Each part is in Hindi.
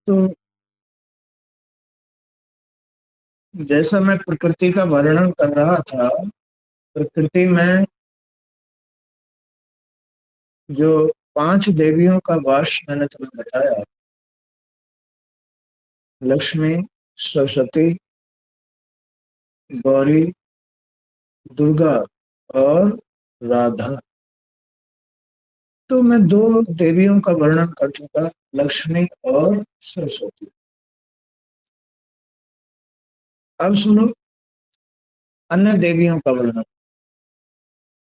तो जैसा मैं प्रकृति का वर्णन कर रहा था, प्रकृति में जो 5 देवियों का वास मैंने तुम्हें बताया, लक्ष्मी, सरस्वती, गौरी, दुर्गा और राधा। तो मैं 2 देवियों का वर्णन कर चुका, लक्ष्मी और सरस्वती। अब सुनो अन्य देवियों का वर्णन।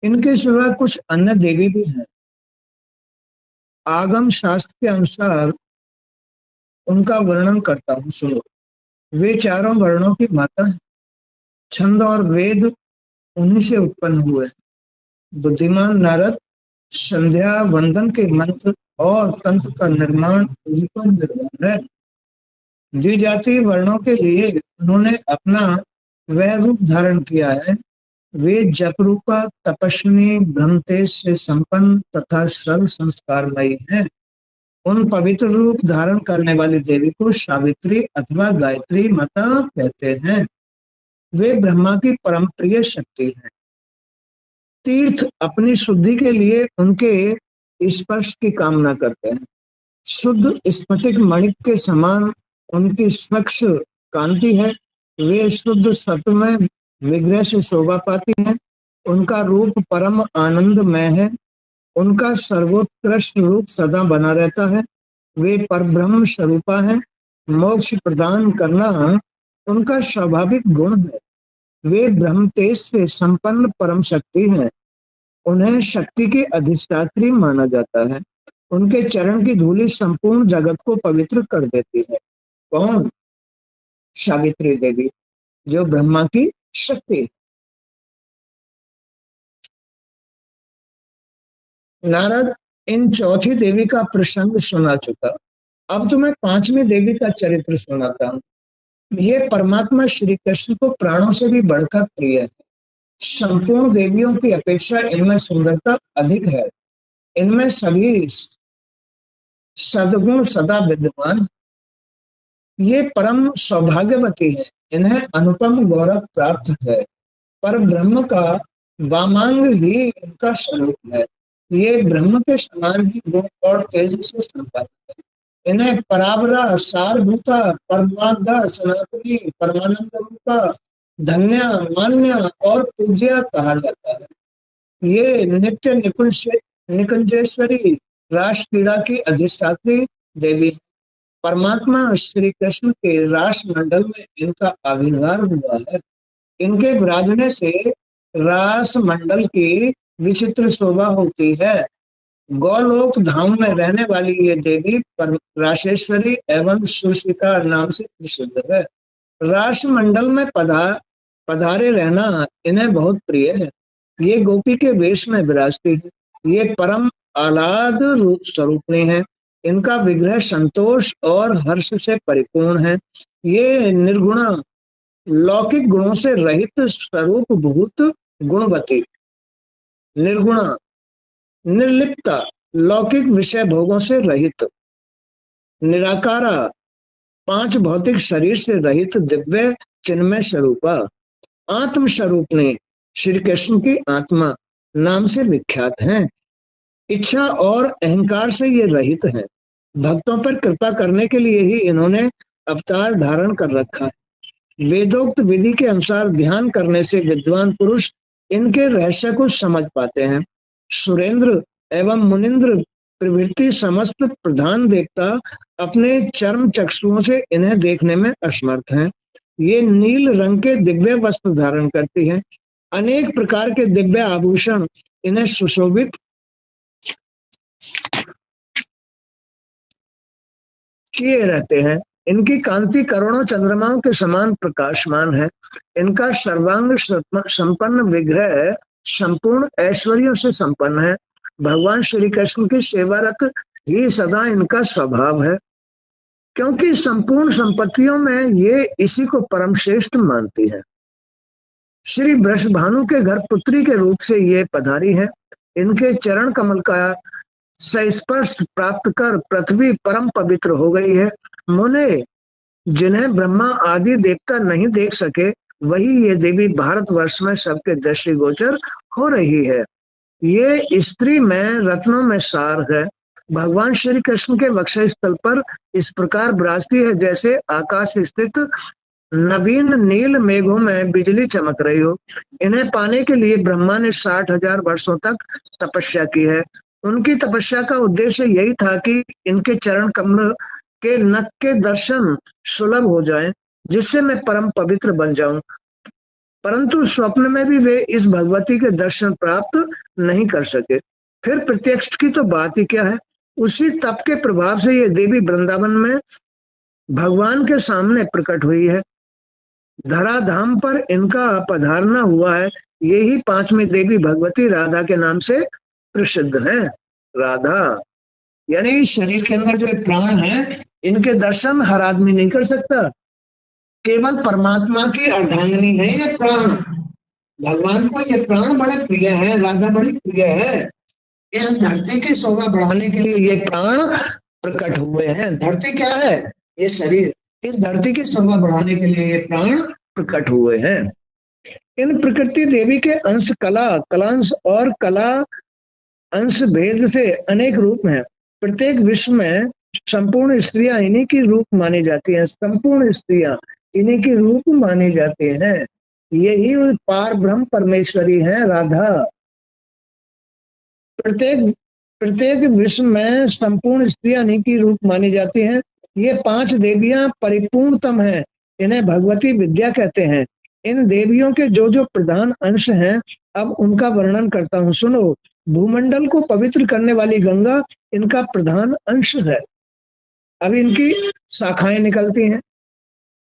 इनके सिवा कुछ अन्य देवी भी हैं। आगम शास्त्र के अनुसार उनका वर्णन करता हूँ, सुनो। वे चारों वर्णों की माता है। छंद और वेद उन्हीं से उत्पन्न हुए। बुद्धिमान नारद संध्या वंदन के मंत्र और तंत्र का निर्माण उन्हीं पर निर्भर है। द्विजातीय वर्णों के लिए उन्होंने अपना वह रूप धारण किया है। वे जप रूपा, तपस्विनी, ब्रह्मतेज से संपन्न तथा सर्व संस्कारमयी हैं। उन पवित्र रूप धारण करने वाली देवी को सावित्री अथवा गायत्री माता कहते हैं। वे ब्रह्मा की परम प्रिय शक्ति हैं। तीर्थ अपनी शुद्धि के लिए उनके स्पर्श की कामना करते हैं। शुद्ध स्फटिक मणिक के समान उनकी स्वच्छ कांति है। वे शुद्ध सत्व में विग्रह से शोभा पाती हैं। उनका रूप परम आनंदमय है। उनका सर्वोत्कृष्ट रूप सदा बना रहता है। वे परब्रह्म स्वरूपा है। मोक्ष प्रदान करना उनका स्वाभाविक गुण है। वे ब्रह्म तेज से संपन्न परम शक्ति हैं। उन्हें शक्ति की अधिष्ठात्री माना जाता है। उनके चरण की धूलि संपूर्ण जगत को पवित्र कर देती है। कौन? सावित्री देवी, जो ब्रह्मा की शक्ति है। नारद इन चौथी देवी का प्रसंग सुना चुका। अब तो मैं 5वीं देवी का चरित्र सुनाता हूँ। ये परमात्मा श्री कृष्ण को प्राणों से भी बढ़कर प्रिय है। संपूर्ण देवियों की अपेक्षा इनमें सुंदरता अधिक है। इनमें सभी सद्गुण सदा विद्यमान। ये परम सौभाग्यवती है। इन्हें अनुपम गौरव प्राप्त है। पर ब्रह्म का वामांग ही इनका स्वरूप है। ये ब्रह्म के समान ही गुण और तेज से संपन्न है। इन्हें परावरा, सारभूता, परमाद्धा, सनातनी, परमानंद रूपा, धन्य, मान्य और पूज्य कहा जाता है। ये नित्य निकुंजेश्वरी, रास क्रीड़ा की अधिष्ठात्री देवी। परमात्मा श्री कृष्ण के रास मंडल में इनका आविर्भाव हुआ है। इनके विराजने से रास मंडल की विचित्र शोभा होती है। गौलोक धाम में रहने वाली ये देवी रासेश्वरी एवं सुशिका नाम से प्रसिद्ध है। रास मंडल में पधारे रहना इन्हें बहुत प्रिय है। ये गोपी के वेश में विराजती है। ये परम आह्लाद रूप स्वरूपणी है। इनका विग्रह संतोष और हर्ष से परिपूर्ण है। ये निर्गुणा, लौकिक गुणों से रहित स्वरूप भूत गुणवती, निर्गुणा, निर्लिप्ता, लौकिक विषय भोगों से रहित, निराकारा, 5 भौतिक शरीर से रहित दिव्य चिन्मय स्वरूपा, आत्म स्वरूपणी, श्री कृष्ण की आत्मा नाम से विख्यात हैं। इच्छा और अहंकार से ये रहित हैं। भक्तों पर कृपा करने के लिए ही इन्होंने अवतार धारण कर रखा है। वेदोक्त विधि के अनुसार ध्यान करने से विद्वान पुरुष इनके रहस्य को समझ पाते हैं। सुरेंद्र एवं मुनिंद्र प्रभृति समस्त प्रधान देवता अपने चर्म चक्षुओं से इन्हें देखने में असमर्थ हैं। ये नील रंग के दिव्य वस्त्र धारण करती हैं। अनेक प्रकार के दिव्य आभूषण इन्हें सुशोभित किए रहते हैं। इनकी कांति करोड़ों चंद्रमाओं के समान प्रकाशमान है। इनका सर्वांग संपन्न विग्रह संपूर्ण ऐश्वर्यों से संपन्न है। भगवान श्री कृष्ण की सेवारत ही सदा इनका स्वभाव है, क्योंकि संपूर्ण संपत्तियों में ये इसी को परम श्रेष्ठ मानती है। श्री वृषभानु के घर पुत्री के रूप से ये पधारी है। इनके चरण कमल का संस्पर्श प्राप्त कर पृथ्वी परम पवित्र हो गई है। मुने जिन्हें ब्रह्मा आदि देवता नहीं देख सके, वही ये देवी भारतवर्ष में सबके दृष्टिगोचर हो रही है। ये स्त्री में रत्नों में सार है। भगवान श्री कृष्ण के वक्षस्थल स्थल पर इस प्रकार विराजती है जैसे आकाश स्थित नवीन नील मेघों में बिजली चमक रही हो। इन्हें पाने के लिए ब्रह्मा ने 60,000 वर्षों तक तपस्या की है। उनकी तपस्या का उद्देश्य यही था कि इनके चरण कमल के नख के दर्शन सुलभ हो जाएं, जिससे मैं परम पवित्र बन जाऊं। परंतु स्वप्न में भी वे इस भगवती के दर्शन प्राप्त नहीं कर सके, फिर प्रत्यक्ष की तो बात ही क्या है। उसी तप के प्रभाव से ये देवी वृंदावन में भगवान के सामने प्रकट हुई है। धराधाम पर इनका पधारना हुआ है। यही पांचवी देवी भगवती राधा के नाम से प्रसिद्ध है। राधा यानी शरीर के अंदर जो प्राण है, इनके दर्शन हर आदमी नहीं कर सकता, केवल परमात्मा की अर्धांगिनी है ये प्राण। भगवान को ये प्राण बड़े प्रिय है, राधा बड़ी प्रिय है। इस धरती की शोभा बढ़ाने के लिए ये प्राण प्रकट हुए हैं। धरती क्या है? ये शरीर। इस धरती की शोभा बढ़ाने के लिए ये प्राण प्रकट हुए हैं। इन प्रकृति देवी के अंश कला, कलांश और कला अंश भेद से अनेक रूप हैं। प्रत्येक विश्व में संपूर्ण स्त्रियां इन्हीं की रूप मानी जाती हैं। संपूर्ण स्त्रियां इन्हीं की रूप मानी जाती हैं। यही पार ब्रह्म परमेश्वरी है राधा। प्रत्येक प्रत्येक विश्व में संपूर्ण स्त्रियां इन्हीं की रूप मानी जाती हैं। ये 5 देवियां परिपूर्णतम हैं। इन्हें भगवती विद्या कहते हैं। इन देवियों के जो जो प्रधान अंश हैं, अब उनका वर्णन करता हूँ, सुनो। भूमंडल को पवित्र करने वाली गंगा इनका प्रधान अंश है। अब इनकी शाखाएं निकलती हैं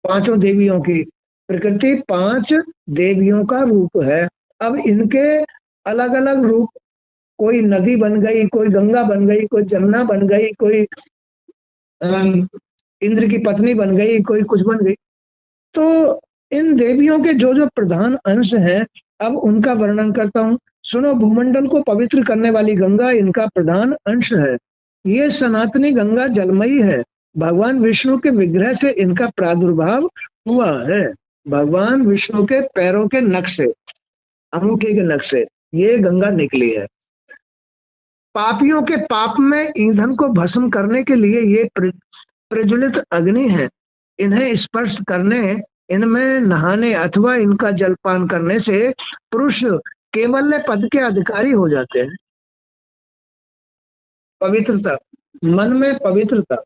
पांचों देवियों की। प्रकृति 5 देवियों का रूप है। अब इनके अलग अलग रूप, कोई नदी बन गई, कोई गंगा बन गई, कोई जमुना बन गई, कोई इंद्र की पत्नी बन गई, कोई कुछ बन गई। तो इन देवियों के जो जो प्रधान अंश हैं, अब उनका वर्णन करता हूँ, सुनो। भूमंडल को पवित्र करने वाली गंगा इनका प्रधान अंश है। ये सनातनी गंगा जलमयी है। भगवान विष्णु के विग्रह से इनका प्रादुर्भाव हुआ है। भगवान विष्णु के पैरों के नख से, अंगूठे के नख से ये गंगा निकली है। पापियों के पाप में ईंधन को भस्म करने के लिए ये प्रज्वलित अग्नि है। इन्हें स्पर्श करने, इनमें नहाने अथवा इनका जलपान करने से पुरुष केवल पद के अधिकारी हो जाते हैं। पवित्रता, मन में पवित्रता,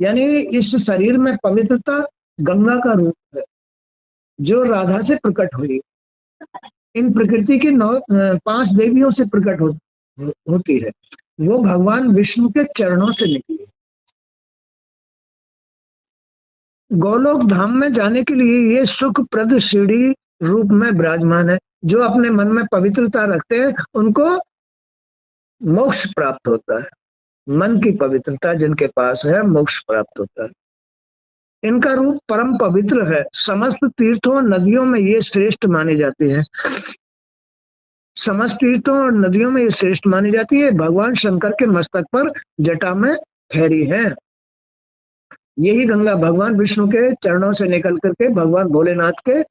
यानी इस शरीर में पवित्रता गंगा का रूप है जो राधा से प्रकट हुई। इन प्रकृति की 5 देवियों से प्रकट होती है। वो भगवान विष्णु के चरणों से निकली। गोलोक धाम में जाने के लिए ये सुखप्रद सीढ़ी रूप में विराजमान है। जो अपने मन में पवित्रता रखते हैं उनको मोक्ष प्राप्त होता है। मन की पवित्रता जिनके पास है, मोक्ष प्राप्त होता है। इनका रूप परम पवित्र है। समस्त तीर्थों नदियों में ये श्रेष्ठ मानी जाती है। समस्त तीर्थों और नदियों में ये श्रेष्ठ मानी जाती है। भगवान शंकर के मस्तक पर जटा में ठहरी है। यही गंगा भगवान विष्णु के चरणों से निकल करके भगवान भोलेनाथ के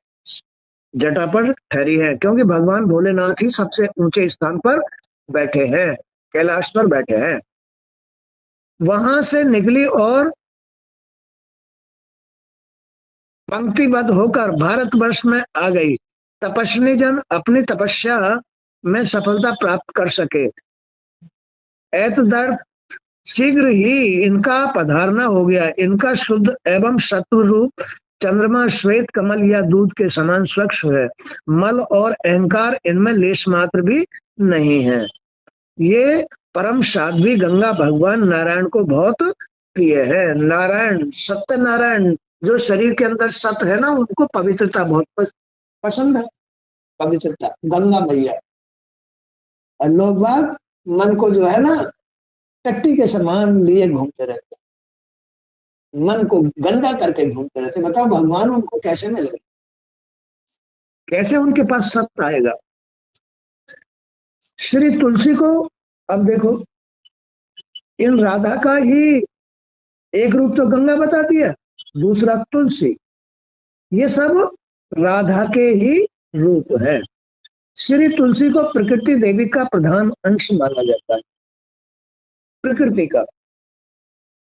जटा पर ठहरी है, क्योंकि भगवान भोलेनाथ ही सबसे ऊंचे स्थान पर बैठे हैं, कैलाश पर बैठे हैं। वहां से निकली और पंक्तिबद्ध होकर भारतवर्ष में आ गई। तपस्वी जन अपनी तपस्या में सफलता प्राप्त कर सके, एतदर्थ शीघ्र ही इनका पधारना हो गया। इनका शुद्ध एवं सत्व रूप चंद्रमा श्वेत कमल या दूध के समान स्वच्छ है। मल और अहंकार इनमें लेश मात्र भी नहीं है। ये परम साध्वी गंगा भगवान नारायण को बहुत प्रिय है। नारायण, सत्य नारायण, जो शरीर के अंदर सत्य है ना, उनको पवित्रता बहुत पसंद है। पवित्रता गंगा मैया। और लोग बाग मन को जो है ना टट्टी के समान लिए घूमते रहते, मन को गंदा करके घूमते रहते। बताओ भगवान उनको कैसे मिलेगा, कैसे उनके पास सत्य आएगा। श्री तुलसी को अब देखो, इन राधा का ही एक रूप तो गंगा बता दिया, दूसरा तुलसी, ये सब राधा के ही रूप है। श्री तुलसी को प्रकृति देवी का प्रधान अंश माना जाता है। प्रकृति का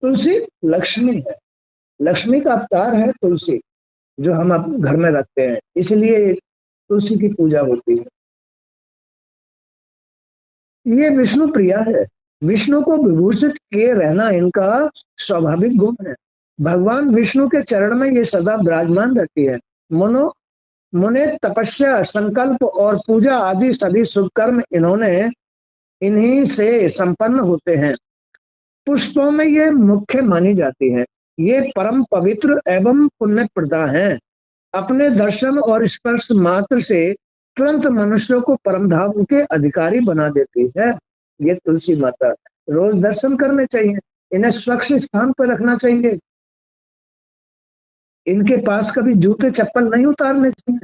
तुलसी लक्ष्मी है, लक्ष्मी का अवतार है तुलसी, जो हम अपने घर में रखते हैं, इसलिए तुलसी की पूजा होती है। ये विष्णु प्रिया है, विष्णु को विभूषित किए रहना इनका स्वाभाविक गुण है। भगवान विष्णु के चरण में ये सदा विराजमान रहती है। मुने तपस्या, संकल्प और पूजा आदि सभी शुभ कर्म इन्हीं से संपन्न होते हैं। पुष्पों में ये मुख्य मानी जाती है। ये परम पवित्र एवं पुण्य प्रदा है। अपने दर्शन और स्पर्श मात्र से तुरंत मनुष्यों को परम धाम के अधिकारी बना देती है। ये तुलसी माता, रोज दर्शन करने चाहिए, इन्हें स्वच्छ स्थान पर रखना चाहिए, इनके पास कभी जूते चप्पल नहीं उतारने चाहिए।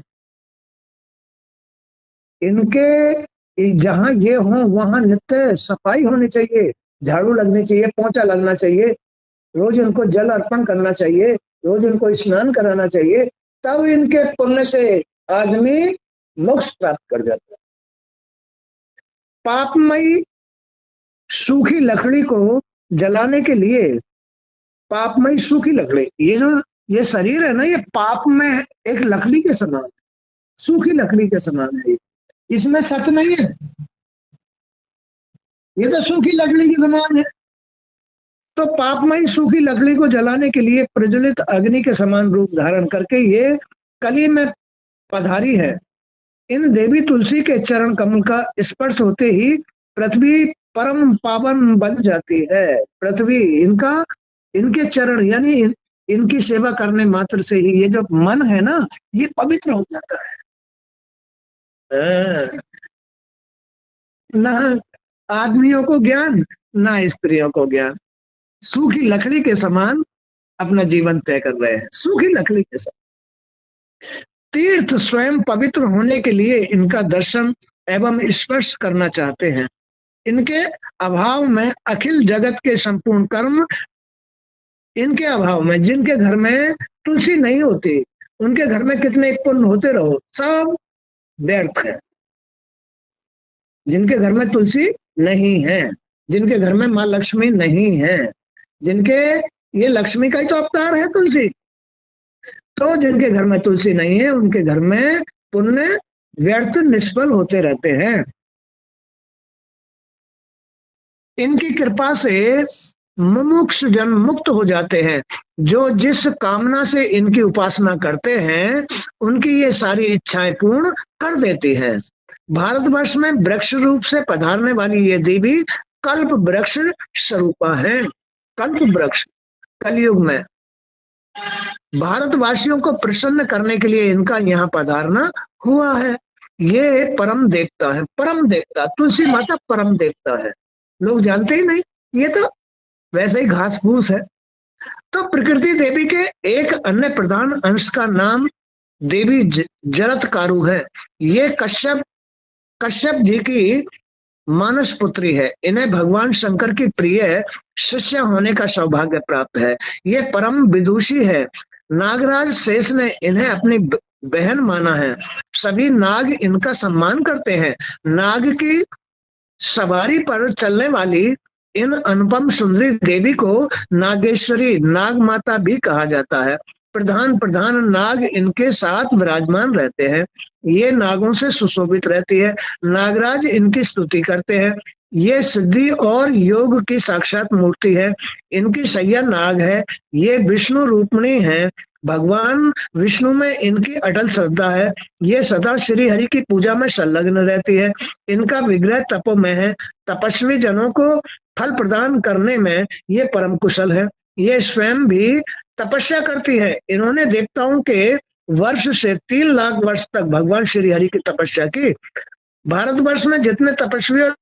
इनके जहां ये हो वहां नित्य सफाई होनी चाहिए, झाड़ू लगनी चाहिए, पोंछा लगना चाहिए, रोज इनको जल अर्पण करना चाहिए, रोज इनको स्नान कराना चाहिए, तब इनके पुण्य से आदमी मोक्ष प्राप्त कर जाता है। पापमयी सूखी लकड़ी को जलाने के लिए, पापमयी सूखी लकड़ी, ये शरीर है ना, ये पाप में एक लकड़ी के समान, सूखी लकड़ी के समान है। इसमें सत्य नहीं है, ये तो सूखी लकड़ी के समान है। तो पापमयी सूखी लकड़ी को जलाने के लिए प्रज्वलित अग्नि के समान रूप धारण करके ये कली में पधारी है। इन देवी तुलसी के चरण कमल का स्पर्श होते ही पृथ्वी परम पावन बन जाती है। पृथ्वी इनके चरण यानी इनकी सेवा करने मात्र से ही ये जो मन है ना, ये पवित्र हो जाता है। ना आदमियों को ज्ञान, ना स्त्रियों को ज्ञान, सूखी लकड़ी के समान अपना जीवन तय कर रहे हैं, सूखी लकड़ी के समान। तीर्थ स्वयं पवित्र होने के लिए इनका दर्शन एवं स्पर्श करना चाहते हैं। इनके अभाव में अखिल जगत के संपूर्ण कर्म, इनके अभाव में जिनके घर में तुलसी नहीं होती, उनके घर में कितने पुण्य होते रहो, सब व्यर्थ है। जिनके घर में तुलसी नहीं है, जिनके घर में माँ लक्ष्मी नहीं है, जिनके, ये लक्ष्मी का ही तो अवतार है तुलसी, तो जिनके घर में तुलसी नहीं है उनके घर में पुण्य व्यर्थ निष्फल होते रहते हैं। इनकी कृपा से मुमुक्ष जन मुक्त हो जाते हैं। जो जिस कामना से इनकी उपासना करते हैं उनकी ये सारी इच्छाएं पूर्ण कर देती हैं। भारतवर्ष में वृक्ष रूप से पधारने वाली ये देवी कल्प वृक्ष स्वरूपा है। कल्प वृक्ष कलयुग में भारतवासियों को प्रसन्न करने के लिए इनका यहाँ पधारना हुआ है। ये परम देवता है, परम देवता तुलसी माता परम देवता है, लोग जानते ही नहीं, ये तो वैसे ही घास फूस है। तो प्रकृति देवी के एक अन्य प्रधान अंश का नाम देवी जरत्कारु है। ये कश्यप जी की मानस पुत्री है। इन्हें भगवान शंकर की प्रिय शिष्य होने का सौभाग्य प्राप्त है। ये परम विदुषी है। नागराज शेष ने इन्हें अपनी बहन माना है। सभी नाग इनका सम्मान करते हैं। नाग की सवारी पर चलने वाली इन अनुपम सुंदरी देवी को नागेश्वरी, नाग माता भी कहा जाता है। प्रधान नाग इनके साथ विराजमान रहते हैं। ये नागों से सुशोभित रहती है। नागराज इनकी स्तुति करते हैं। ये सिद्धि और योग की साक्षात मूर्ति है। इनकी सैया नाग है। ये विष्णु रूपणी है। भगवान विष्णु में इनकी अटल श्रद्धा है। ये सदा श्री हरि की पूजा में संलग्न रहती है। इनका विग्रह तपोमय है। तपस्वी जनों को फल प्रदान करने में ये परम कुशल है। ये स्वयं भी तपस्या करती है। इन्होंने देवताओं के वर्ष से 3 लाख वर्ष तक भगवान श्री हरि की तपस्या की। भारतवर्ष में जितने तपस्वी और